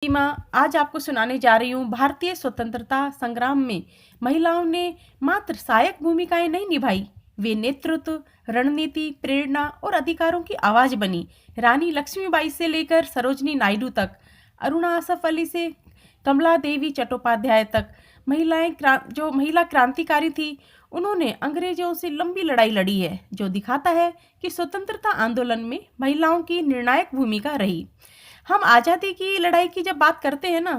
प्रतिमा। आज आपको सुनाने जा रही हूँ भारतीय स्वतंत्रता संग्राम में महिलाओं ने मात्र सहायक भूमिकाएं नहीं निभाई, वे नेतृत्व, रणनीति, प्रेरणा और अधिकारों की आवाज बनी। रानी लक्ष्मीबाई से लेकर सरोजनी नायडू तक, अरुणा असफ अली से कमला देवी चट्टोपाध्याय तक जो महिला क्रांतिकारी थी, उन्होंने अंग्रेजों से लंबी लड़ाई लड़ी है, जो दिखाता है कि स्वतंत्रता आंदोलन में महिलाओं की निर्णायक भूमिका रही। हम आज़ादी की लड़ाई की जब बात करते हैं ना,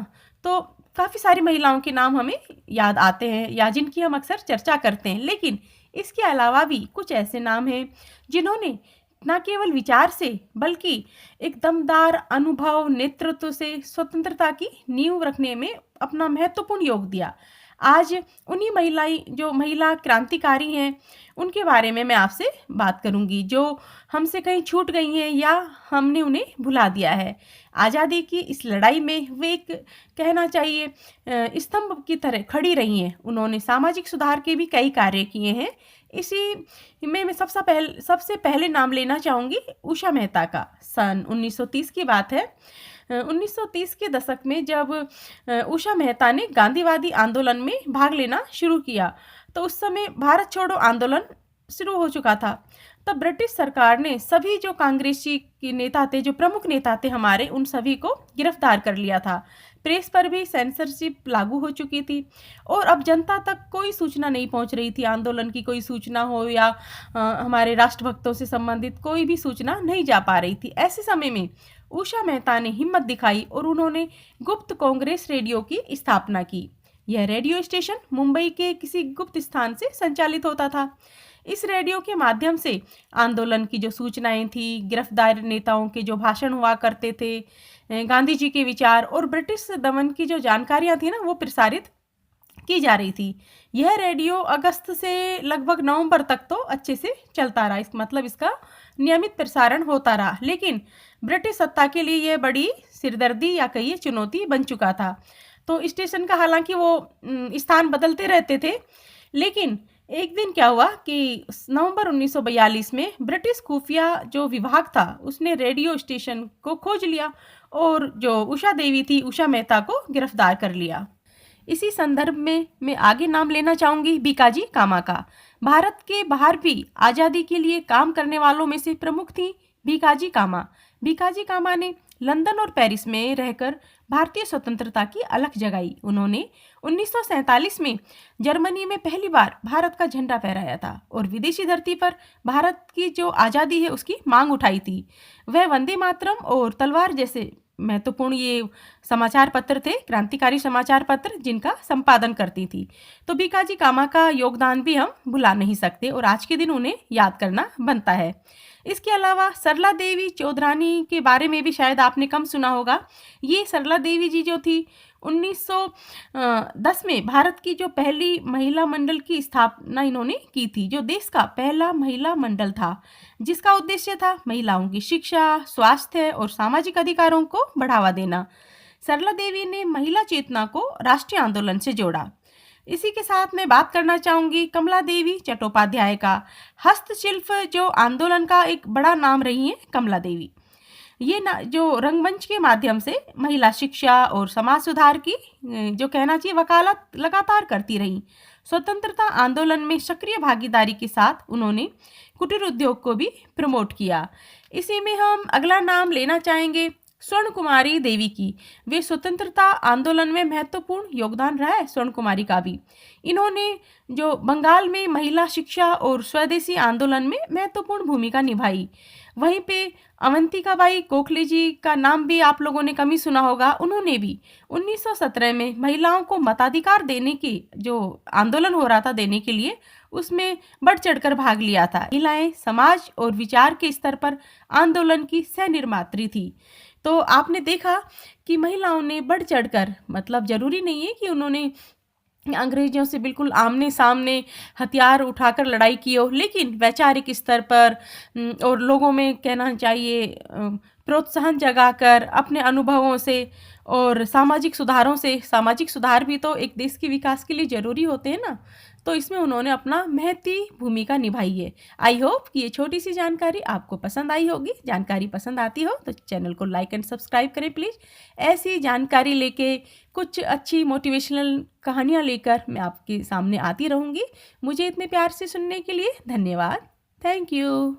तो काफ़ी सारी महिलाओं के नाम हमें याद आते हैं या जिनकी हम अक्सर चर्चा करते हैं, लेकिन इसके अलावा भी कुछ ऐसे नाम हैं जिन्होंने न केवल विचार से बल्कि एक दमदार अनुभव, नेतृत्व से स्वतंत्रता की नींव रखने में अपना महत्वपूर्ण योग दिया। आज उन्हीं महिला क्रांतिकारी हैं, उनके बारे में मैं आपसे बात करूंगी, जो हमसे कहीं छूट गई हैं या हमने उन्हें भुला दिया है। आज़ादी की इस लड़ाई में वे एक, कहना चाहिए, स्तंभ की तरह खड़ी रही हैं। उन्होंने सामाजिक सुधार के भी कई कार्य किए हैं। इसी में मैं सबसे पहले नाम लेना चाहूँगी उषा मेहता का। सन 1930 की बात है। 1930 के दशक में जब उषा मेहता ने गांधीवादी आंदोलन में भाग लेना शुरू किया, तो उस समय भारत छोड़ो आंदोलन शुरू हो चुका था। तब ब्रिटिश सरकार ने सभी जो कांग्रेसी के नेता थे, जो प्रमुख नेता थे हमारे, उन सभी को गिरफ्तार कर लिया था। प्रेस पर भी सेंसरशिप लागू हो चुकी थी और अब जनता तक कोई सूचना नहीं पहुंच रही थी। आंदोलन की कोई सूचना हो या हमारे राष्ट्रभक्तों से संबंधित कोई भी सूचना नहीं जा पा रही थी। ऐसे समय में उषा मेहता ने हिम्मत दिखाई और उन्होंने गुप्त कांग्रेस रेडियो की स्थापना की। यह रेडियो स्टेशन मुंबई के किसी गुप्त स्थान से संचालित होता था। इस रेडियो के माध्यम से आंदोलन की जो सूचनाएं थी, गिरफ्तार नेताओं के जो भाषण हुआ करते थे, गांधी जी के विचार और ब्रिटिश दमन की जो जानकारियां थी ना, वो प्रसारित की जा रही थी। यह रेडियो अगस्त से लगभग नवंबर तक तो अच्छे से चलता रहा, इसका नियमित प्रसारण होता रहा। लेकिन ब्रिटिश सत्ता के लिए यह बड़ी सिरदर्दी या कहिए चुनौती बन चुका था। तो स्टेशन का हालांकि वो स्थान बदलते रहते थे, लेकिन एक दिन क्या हुआ कि नवंबर 1942 में ब्रिटिश खुफिया जो विभाग था, उसने रेडियो स्टेशन को खोज लिया और जो उषा देवी थी, उषा मेहता को गिरफ्तार कर लिया। इसी संदर्भ में मैं आगे नाम लेना चाहूंगी भीकाजी कामा का। भारत के बाहर भी आज़ादी के लिए काम करने वालों में से प्रमुख थी भीकाजी कामा। भीकाजी कामा ने लंदन और पेरिस में रहकर भारतीय स्वतंत्रता की अलख जगाई। उन्होंने 1947 में जर्मनी में पहली बार भारत का झंडा फहराया था और विदेशी धरती पर भारत की जो आज़ादी है उसकी मांग उठाई थी। वह वंदे मातरम और तलवार जैसे महत्वपूर्ण ये समाचार पत्र थे, क्रांतिकारी समाचार पत्र, जिनका संपादन करती थी। तो भीकाजी कामा का योगदान भी हम भुला नहीं सकते और आज के दिन उन्हें याद करना बनता है। इसके अलावा सरला देवी चौधरानी के बारे में भी शायद आपने कम सुना होगा। ये सरला देवी जी जो थी, 1910 में भारत की जो पहली महिला मंडल की स्थापना इन्होंने की थी, जो देश का पहला महिला मंडल था, जिसका उद्देश्य था महिलाओं की शिक्षा, स्वास्थ्य और सामाजिक अधिकारों को बढ़ावा देना। सरला देवी ने महिला चेतना को राष्ट्रीय आंदोलन से जोड़ा। इसी के साथ मैं बात करना चाहूंगी कमला देवी चट्टोपाध्याय का। हस्तशिल्प जो आंदोलन का एक बड़ा नाम रही है कमला देवी। ये जो रंगमंच के माध्यम से महिला शिक्षा और समाज सुधार की जो कहना चाहिए वकालत लगातार करती रही। स्वतंत्रता आंदोलन में सक्रिय भागीदारी के साथ उन्होंने कुटीर उद्योग को भी प्रमोट किया। इसी में हम अगला नाम लेना चाहेंगे स्वर्ण कुमारी देवी की। वे स्वतंत्रता आंदोलन में महत्वपूर्ण योगदान रहा है स्वर्ण कुमारी का भी। इन्होंने जो बंगाल में महिला शिक्षा और स्वदेशी आंदोलन में महत्वपूर्ण भूमिका निभाई। वहीं पे अवंतिका बाई गोखले जी का नाम भी आप लोगों ने कम ही सुना होगा। उन्होंने भी 1917 में महिलाओं को मताधिकार देने की जो आंदोलन हो रहा था देने के लिए, उसमें बढ़ चढ़कर भाग लिया था। महिलाएं समाज और विचार के स्तर पर आंदोलन की सह निर्मात्री थी। तो आपने देखा कि महिलाओं ने बढ़ चढ़कर, मतलब जरूरी नहीं है कि उन्होंने अंग्रेजों से बिल्कुल आमने सामने हथियार उठाकर लड़ाई की हो, लेकिन वैचारिक स्तर पर और लोगों में कहना चाहिए प्रोत्साहन जगाकर अपने अनुभवों से और सामाजिक सुधारों से, सामाजिक सुधार भी तो एक देश के विकास के लिए ज़रूरी होते हैं ना, तो इसमें उन्होंने अपना महती भूमिका निभाई है। आई होप कि ये छोटी-सी जानकारी आपको पसंद आई होगी। जानकारी पसंद आती हो तो चैनल को लाइक एंड सब्सक्राइब करें प्लीज़। ऐसी जानकारी लेके, कुछ अच्छी मोटिवेशनल कहानियाँ लेकर मैं आपके सामने आती रहूँगी। मुझे इतने प्यार से सुनने के लिए धन्यवाद। Thank you.